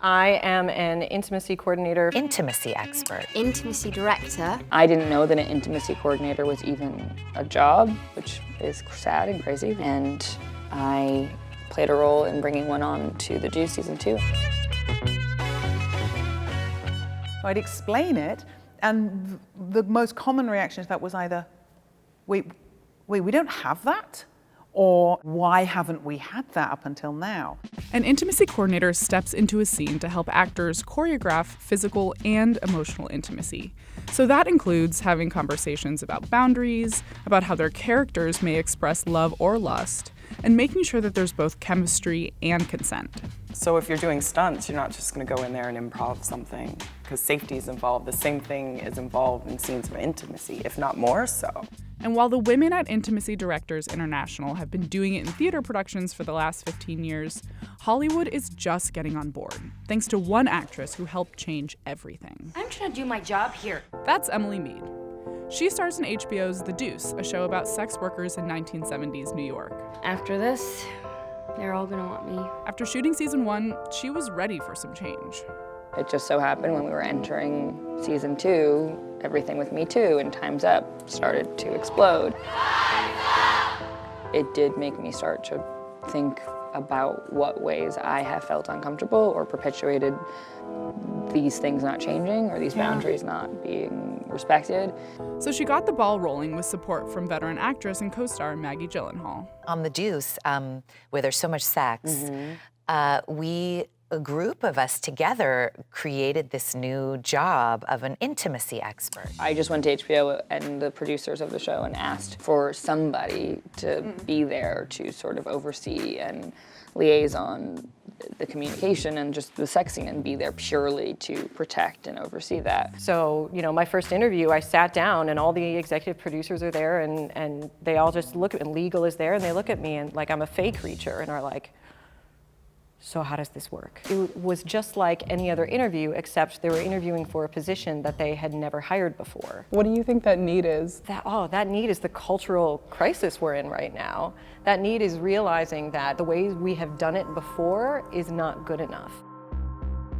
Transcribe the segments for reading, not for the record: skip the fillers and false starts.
I am an intimacy coordinator. Intimacy expert. Intimacy director. I didn't know that an intimacy coordinator was even a job, which is sad and crazy. And I played a role in bringing one on to the Deuce season 2. I'd explain it, and the most common reaction to that was either, wait, we don't have that? Or why haven't we had that up until now? An intimacy coordinator steps into a scene to help actors choreograph physical and emotional intimacy. So that includes having conversations about boundaries, about how their characters may express love or lust, and making sure that there's both chemistry and consent. So if you're doing stunts, you're not just going to go in there and improv something, because safety is involved. The same thing is involved in scenes of intimacy, if not more so. And while the women at Intimacy Directors International have been doing it in theater productions for the last 15 years, Hollywood is just getting on board, thanks to one actress who helped change everything. I'm trying to do my job here. That's Emily Meade. She stars in HBO's The Deuce, a show about sex workers in 1970s New York. After this, they're all gonna want me. After shooting season 1, she was ready for some change. It just so happened when we were entering season 2, everything with Me Too and Time's Up started to explode. It did make me start to think about what ways I have felt uncomfortable or perpetuated these things not changing or these boundaries not being respected. So she got the ball rolling with support from veteran actress and co-star Maggie Gyllenhaal. On The Deuce, where there's so much sex, a group of us together created this new job of an intimacy expert. I just went to HBO and the producers of the show and asked for somebody to be there to sort of oversee and liaise on the communication and just the sex scene and be there purely to protect and oversee that. So, you know, my first interview, I sat down and all the executive producers are there and they all just look at me, and legal is there, and they look at me and like I'm a fake creature and are like, so how does this work? It was just like any other interview, except they were interviewing for a position that they had never hired before. What do you think that need is? That need is the cultural crisis we're in right now. That need is realizing that the way we have done it before is not good enough.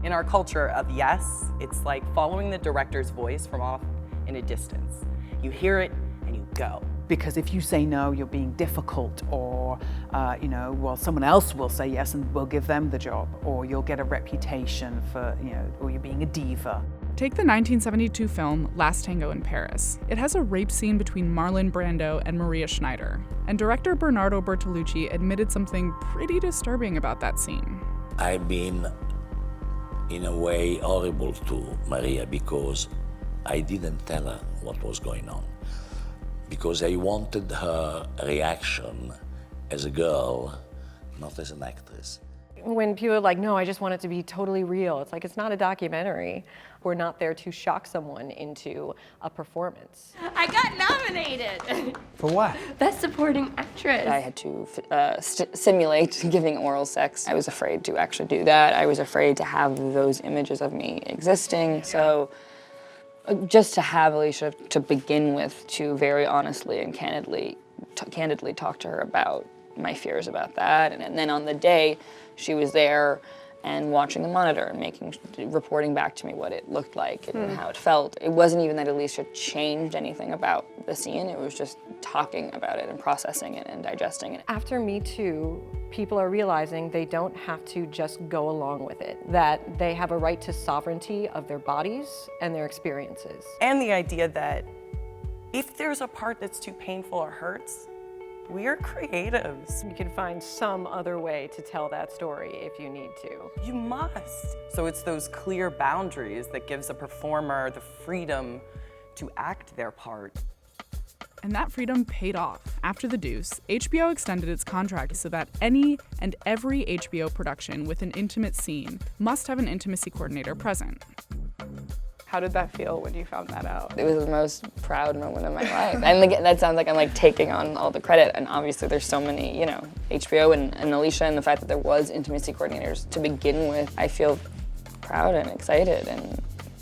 In our culture of yes, it's like following the director's voice from off in a distance. You hear it and you go. Because if you say no, you're being difficult, or well, someone else will say yes and we'll give them the job, or you'll get a reputation for, or you're being a diva. Take the 1972 film Last Tango in Paris. It has a rape scene between Marlon Brando and Maria Schneider, and director Bernardo Bertolucci admitted something pretty disturbing about that scene. I've been, in a way, horrible to Maria because I didn't tell her what was going on. Because I wanted her reaction as a girl, not as an actress. When people are like, no, I just want it to be totally real, it's like, it's not a documentary. We're not there to shock someone into a performance. I got nominated! For what? Best Supporting Actress. I had to simulate giving oral sex. I was afraid to actually do that. I was afraid to have those images of me existing. So just to have Alicia, to begin with, to very honestly and candidly talk to her about my fears about that. And then on the day, she was there and watching the monitor and reporting back to me what it looked like and how it felt. It wasn't even that Alicia changed anything about the scene, it was just talking about it and processing it and digesting it. After Me Too, people are realizing they don't have to just go along with it, that they have a right to sovereignty of their bodies and their experiences. And the idea that if there's a part that's too painful or hurts, we are creatives. You can find some other way to tell that story if you need to. You must. So it's those clear boundaries that gives a performer the freedom to act their part. And that freedom paid off. After The Deuce, HBO extended its contract so that any and every HBO production with an intimate scene must have an intimacy coordinator present. How did that feel when you found that out? It was the most proud moment of my life. And that sounds like I'm like taking on all the credit, and obviously there's so many, HBO and Alicia, and the fact that there was intimacy coordinators to begin with. I feel proud and excited,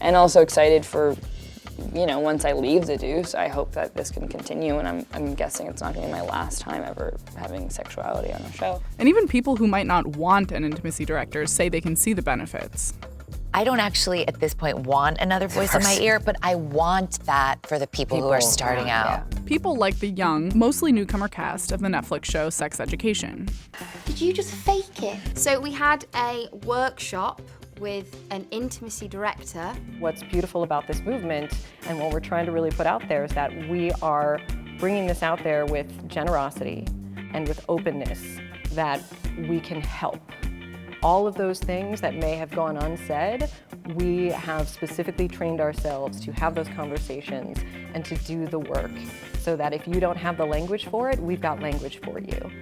and also excited for you know, once I leave the Deuce, I hope that this can continue, and I'm guessing it's not going to be my last time ever having sexuality on a show. And even people who might not want an intimacy director say they can see the benefits. I don't actually, at this point, want another voice in my ear, but I want that for the people who are starting out. People like the young, mostly newcomer cast of the Netflix show Sex Education. Did you just fake it? So we had a workshop with an intimacy director. What's beautiful about this movement and what we're trying to really put out there is that we are bringing this out there with generosity and with openness, that we can help. All of those things that may have gone unsaid, we have specifically trained ourselves to have those conversations and to do the work, so that if you don't have the language for it, we've got language for you.